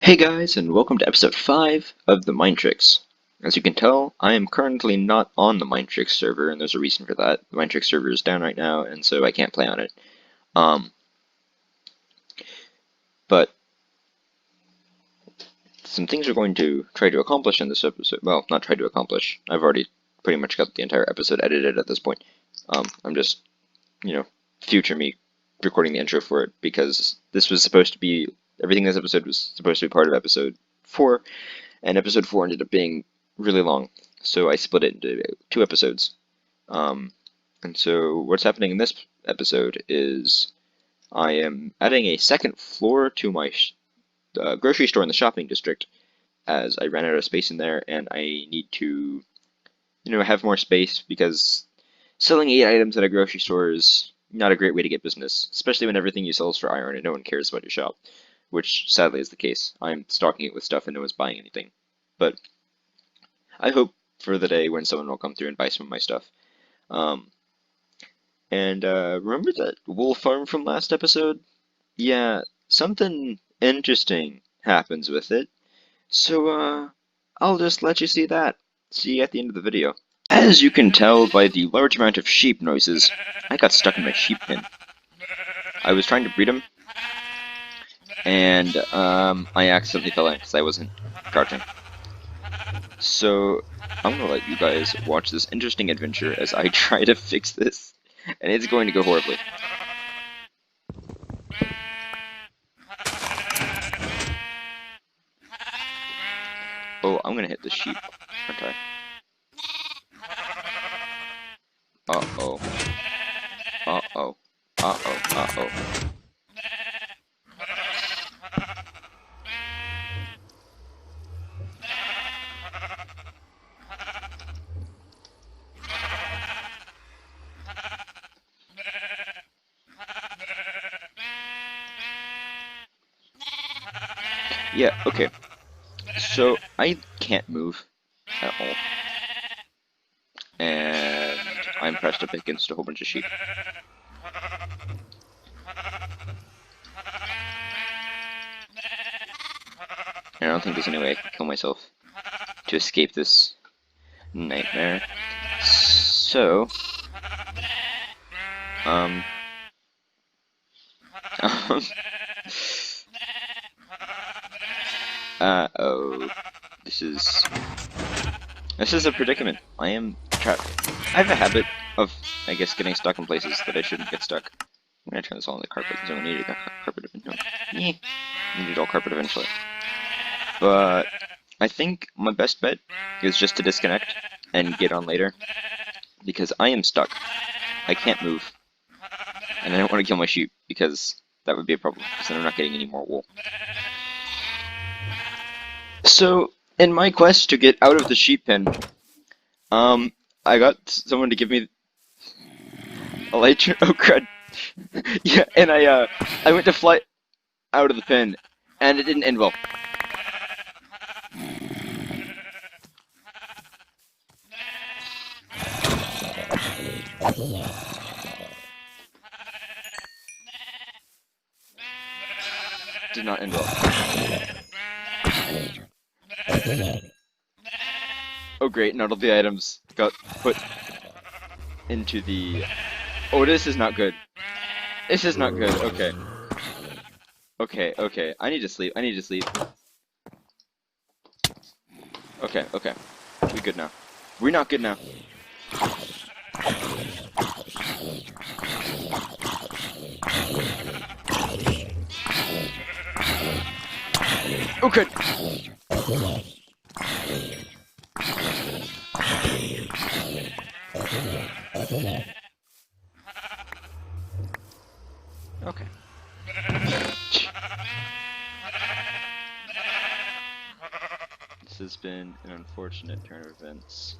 Hey guys, and welcome to episode 5 of the Minetrix. As you can tell, I am currently not on the Minetrix server, and there's a reason for that. The Minetrix server is down right now, and so I can't play on it. Um, but some things we're going to try to accomplish in this episode. Well, not try to accomplish. I've already pretty much got the entire episode edited at this point. I'm just, future me recording the intro for it because this was supposed to be everything in this episode was supposed to be part of episode 4. And episode 4 ended up being really long, so I split it into 2 episodes. And so what's happening in this episode is I am adding a second floor to my grocery store in the shopping district, as I ran out of space in there, and I need to, have more space because selling 8 items at a grocery store is not a great way to get business, especially when everything you sell is for iron and no one cares about your shop, which sadly is the case. I'm stocking it with stuff and no one's buying anything. But I hope for the day when someone will come through and buy some of my stuff. Um, remember that wool farm from last episode? Yeah, something interesting happens with it. So, I'll just let you see that. See you at the end of the video. As you can tell by the large amount of sheep noises, I got stuck in my sheep pen. I was trying to breed them, and I accidentally fell in because I wasn't crouching. So, I'm gonna let you guys watch this interesting adventure as I try to fix this, and it's going to go horribly. Oh, I'm gonna hit the sheep, aren't I? Uh-oh. Uh-oh. Uh-oh. Uh-oh. Yeah, okay. So, I can't move at all. And I'm pressed up against a whole bunch of sheep. And I don't think there's any way I can kill myself to escape this nightmare. So, uh-oh. This is a predicament. I am trapped. I have a habit of, I guess, getting stuck in places that I shouldn't get stuck. I'm gonna turn this all on the carpet because I'm gonna need a carpet eventually. No. I need it all carpet eventually. But I think my best bet is just to disconnect and get on later because I am stuck. I can't move. And I don't want to kill my sheep because that would be a problem because then I'm not getting any more wool. So, in my quest to get out of the sheep pen, I got someone to give me a light. Oh crud! Yeah, and I went to fly out of the pen, and it didn't end well. Did not end well. Oh great! Not all the items got put into the. Oh, this is not good. This is not good. Okay. Okay. I need to sleep. Okay. We good now. We're not good now. Okay. Okay. This has been an unfortunate turn of events.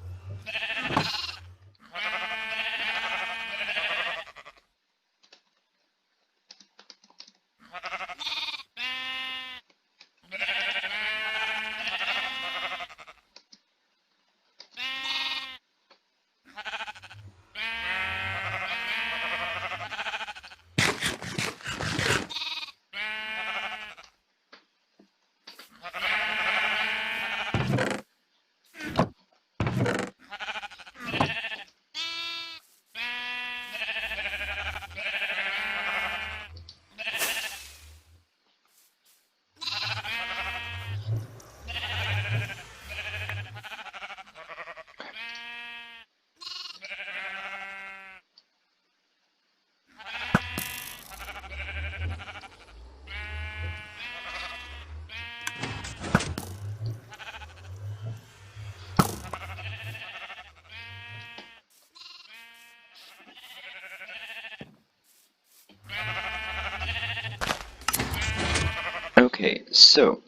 So,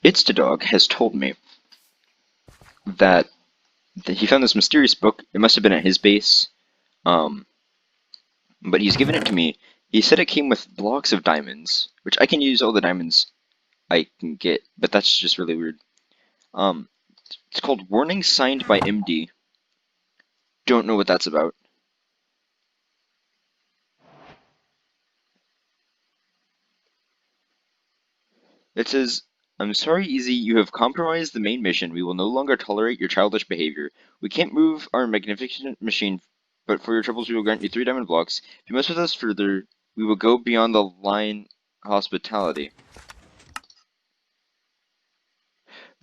It's the Dog has told me that he found this mysterious book. It must have been at his base, um, but he's given it to me. He said it came with blocks of diamonds, which I can use all the diamonds I can get, but that's just really weird. Um, it's called Warning Signed by MD. Don't know what that's about. It says, I'm sorry, Easy, you have compromised the main mission. We will no longer tolerate your childish behavior. We can't move our magnificent machine, but for your troubles we will grant you 3 diamond blocks. If you mess with us further, we will go beyond the line hospitality.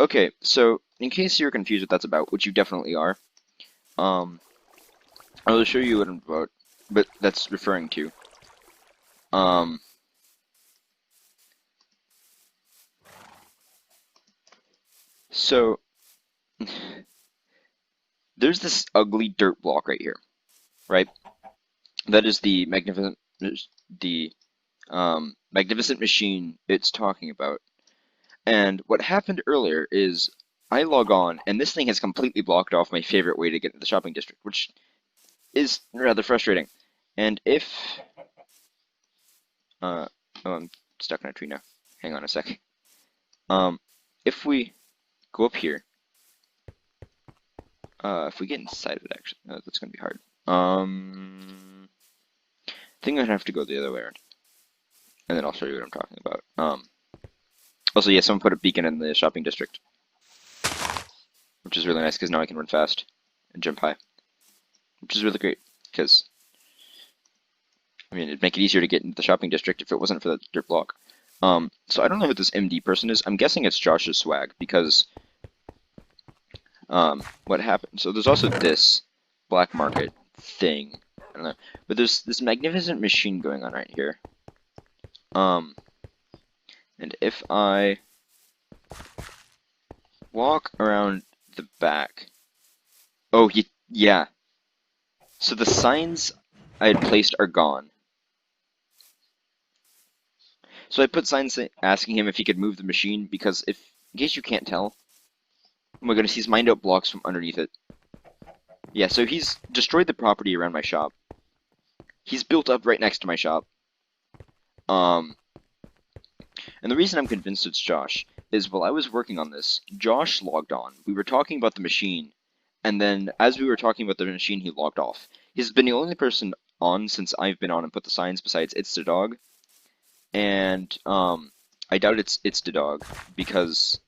Okay, so in case you're confused what that's about, which you definitely are, um, I will show you what I'm about, but that's referring to. Um, so there's this ugly dirt block right here, right? That is the magnificent machine it's talking about. And what happened earlier is I log on, and this thing has completely blocked off my favorite way to get to the shopping district, which is rather frustrating. And if oh, I'm stuck in a tree now. Hang on a sec. Um, if we go up here, if we get inside of it, actually, that's gonna be hard. I think I'm gonna have to go the other way around, and then I'll show you what I'm talking about. Also, yeah, someone put a beacon in the shopping district, which is really nice because now I can run fast and jump high, which is really great because I mean it'd make it easier to get into the shopping district if it wasn't for the dirt block. So I don't know who this MD person is. I'm guessing it's Josh's swag because what happened? So there's also this black market thing. I don't know, but there's this magnificent machine going on right here. And if I walk around the back, oh, yeah. So the signs I had placed are gone. So I put signs asking him if he could move the machine because if, in case you can't tell, oh my goodness, he's mined out blocks from underneath it. Yeah, so he's destroyed the property around my shop. He's built up right next to my shop. Um, and the reason I'm convinced it's Josh is while I was working on this, Josh logged on. We were talking about the machine, and then as we were talking about the machine, he logged off. He's been the only person on since I've been on and put the signs besides It's the Dog. And I doubt it's the dog because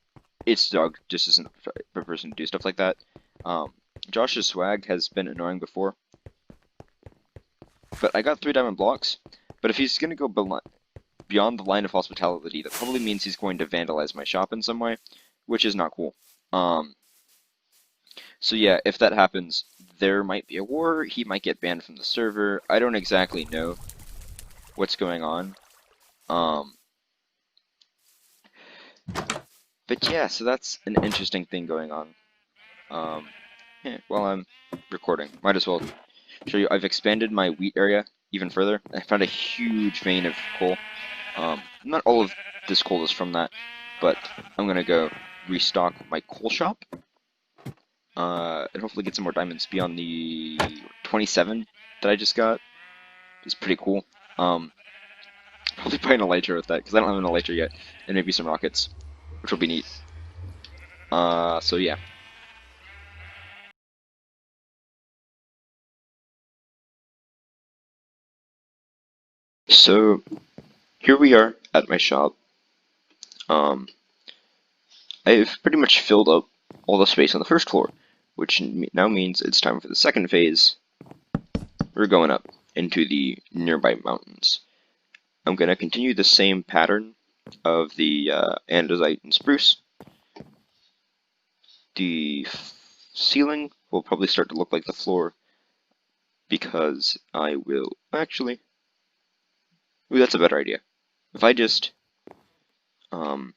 it's the dog just isn't the person to do stuff like that. Um, Josh's swag has been annoying before, but I got 3 diamond blocks. But if he's gonna go beyond the line of hospitality, that probably means he's going to vandalize my shop in some way, which is not cool. So yeah, if that happens, there might be a war. He might get banned from the server. I don't exactly know what's going on. But yeah, so that's an interesting thing going on. Yeah, while I'm recording, might as well show you. I've expanded my wheat area even further. I found a huge vein of coal. Not all of this coal is from that, but I'm gonna go restock my coal shop. And hopefully get some more diamonds beyond the 27 that I just got. It's pretty cool. Probably buy an elytra with that because I don't have an elytra yet, and maybe some rockets, which will be neat. So yeah. So here we are at my shop. I've pretty much filled up all the space on the first floor, which now means it's time for the second phase. We're going up into the nearby mountains. I'm going to continue the same pattern of the andesite and spruce. The ceiling will probably start to look like the floor because I will actually. Ooh, that's a better idea. If I just I'll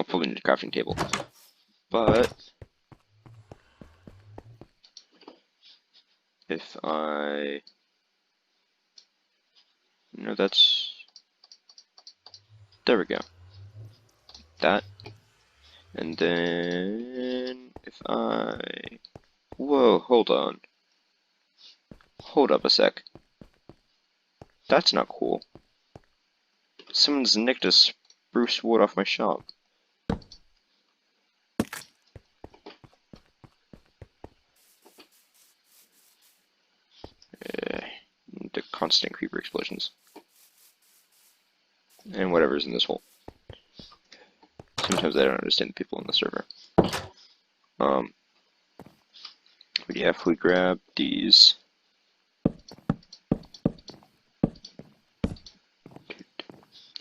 probably need a crafting table, but if I that's there we go. that. And then if I... Whoa, hold on. Hold up a sec. That's not cool. Someone's nicked a spruce wood off my shop. The constant creeper explosions. And whatever's in this hole. Sometimes I don't understand the people on the server. But yeah, if we grab these...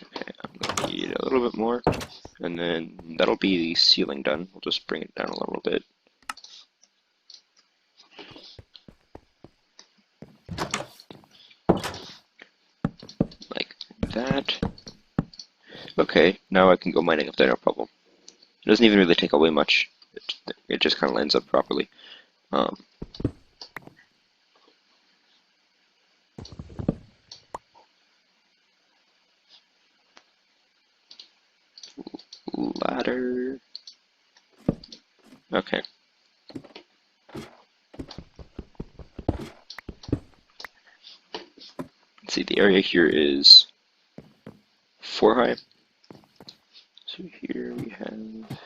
Okay, I'm gonna need a little bit more. And then that'll be the ceiling done. We'll just bring it down a little bit. Like that. Okay, now I can go mining up there, no problem. It doesn't even really take away much. It just kind of lines up properly. Ladder. Okay. Let's see, the area here is 4 high. So here we have...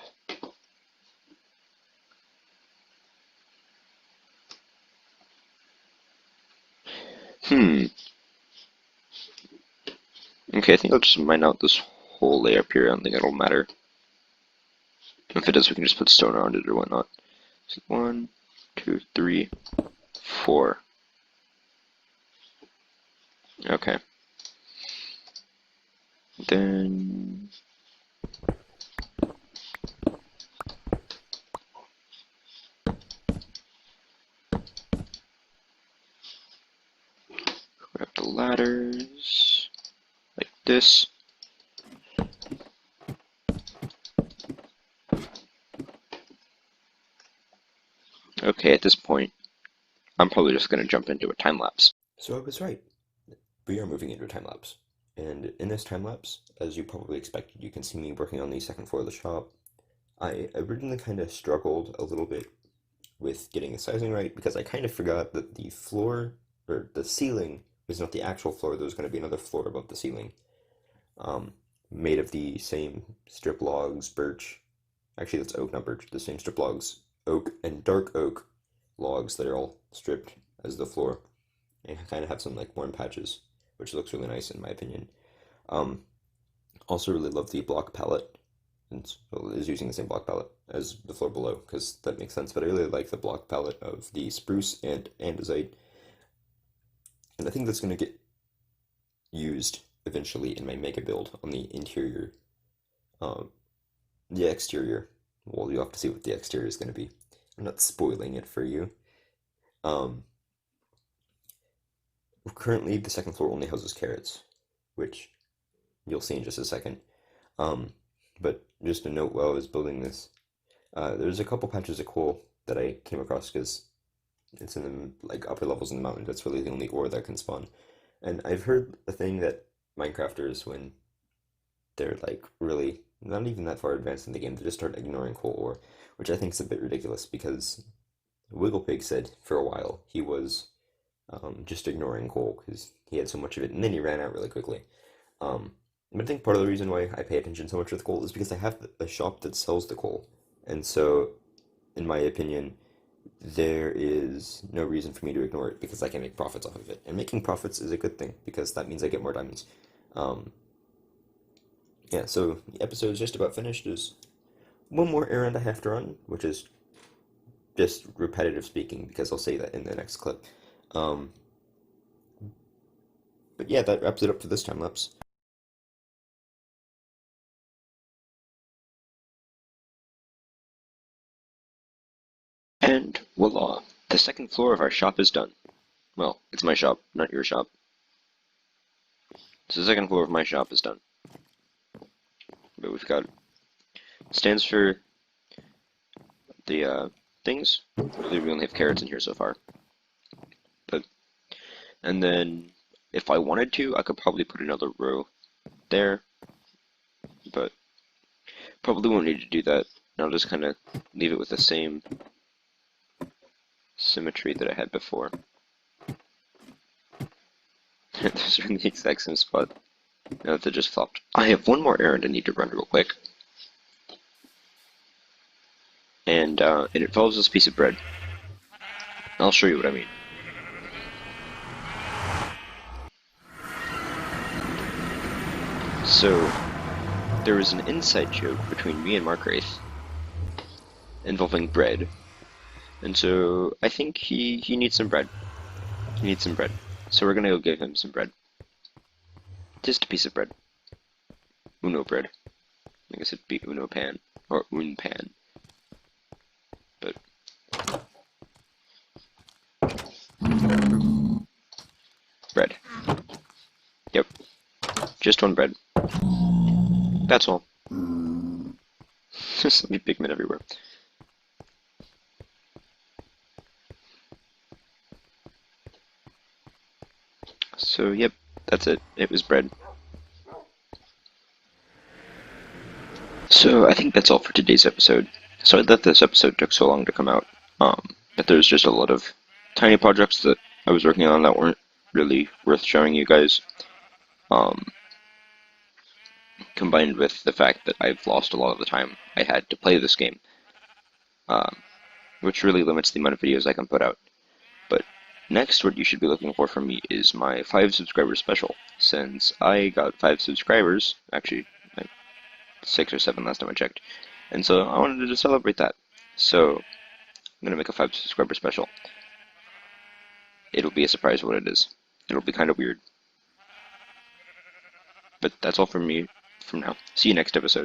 Okay, I think I'll just mine out this whole layer up here. I don't think it'll matter. If it does, we can just put stone around it or whatnot. So 1, 2, 3, 4. Okay. Then... grab the ladders, like this. Okay, at this point, I'm probably just going to jump into a time lapse. So I was right. We are moving into a time lapse. And in this time lapse, as you probably expected, you can see me working on the second floor of the shop. I originally kind of struggled a little bit with getting the sizing right because I kind of forgot that the floor, or the ceiling, was not the actual floor. There was going to be another floor above the ceiling, made of the same strip logs, birch. Actually, that's oak, not birch. The same strip logs, oak and dark oak logs that are all stripped as the floor, and kind of have some like worn patches, which looks really nice in my opinion. Um, Also really love the block palette, and so is using the same block palette as the floor below because that makes sense. But I really like the block palette of the spruce and andesite, and I think that's going to get used eventually in my mega build on the interior. The exterior, well, you'll have to see what the exterior is going to be. I'm not spoiling it for you. Um, Currently, the second floor only houses carrots, which you'll see in just a second. But just a note while I was building this, there's a couple patches of coal that I came across because it's in the like upper levels in the mountain. That's really the only ore that can spawn. And I've heard a thing that Minecrafters, when they're like really not even that far advanced in the game, they just start ignoring coal ore, which I think is a bit ridiculous because Wigglepig said for a while he was just ignoring coal because he had so much of it, and then he ran out really quickly. But I think part of the reason why I pay attention so much to the coal is because I have a shop that sells the coal, and so, in my opinion, there is no reason for me to ignore it because I can make profits off of it, and making profits is a good thing because that means I get more diamonds. Um, yeah, so the episode is just about finished. There's one more errand I have to run, which is just repetitive speaking because I'll say that in the next clip. Um, but yeah, that wraps it up for this time lapse. And voila, the second floor of our shop is done. Well, it's my shop, not your shop. So the second floor of my shop is done. But we've got stands for the things. I believe we only have carrots in here so far. But and then if I wanted to, I could probably put another row there. But Probably won't need to do that. I'll just kind of leave it with the same symmetry that I had before. Those are in the exact same spot. Now they just flopped. I have one more errand I need to run real quick. And it involves this piece of bread. I'll show you what I mean. So, there was an inside joke between me and Mark Wraith involving bread. And so, I think he needs some bread. He needs some bread. So we're gonna go give him some bread. Just a piece of bread. Uno bread. I guess it'd be Uno pan. Or Un pan. But bread. Yep. Just one bread. That's all. There's so many pigment everywhere. So, yep, that's it. It was bread. So, I think that's all for today's episode. Sorry that this episode took so long to come out. But there's just a lot of tiny projects that I was working on that weren't really worth showing you guys. Combined with the fact that I've lost a lot of the time I had to play this game. Which really limits the amount of videos I can put out. But next, what you should be looking for from me is my 5 subscriber special. Since I got 5 subscribers, actually, like 6 or 7 last time I checked, and so I wanted to celebrate that. So, I'm gonna make a 5 subscriber special. It'll be a surprise what it is. It'll be kind of weird. But that's all from me from now. See you next episode.